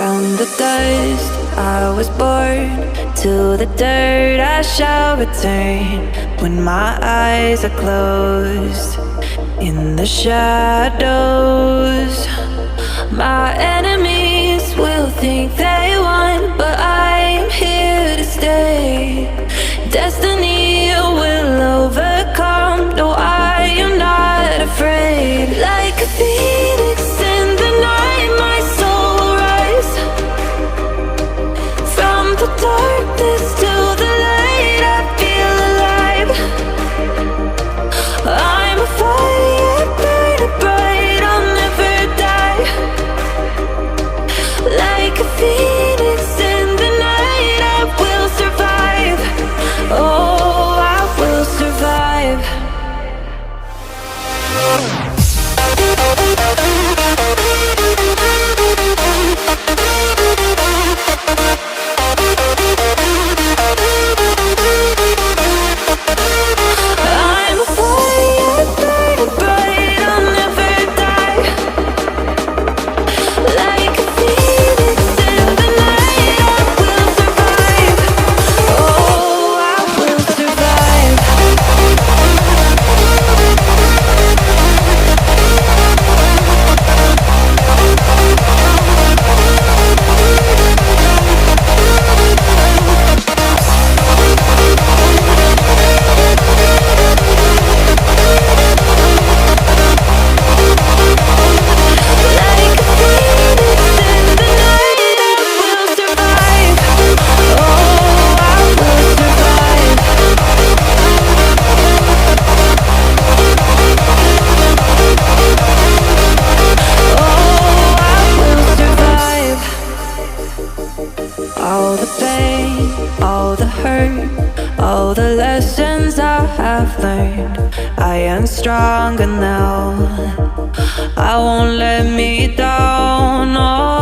From the dust I was born, to the dirt I shall return. When my eyes are closed, in the shadows, my enemies will think they won, but I am here to stay. Destiny will overcome. No, I am not afraid. Like a phoenix in the night, my soul will rise. From the darkness to the light, I feel alive. I'm a fire burning bright, I'll never die. Like a phoenix in the night, I will survive. Oh, I will survive. I'm a fire burning bright, I'll never die. Like a phoenix in the night, I will survive. Oh, I will survive. Like a phoenix in the night, I will survive. Oh, I will survive. Oh, I will survive. All the pain, all the hurt, all the lessons I have learned, I am stronger now. I won't let me down. Oh,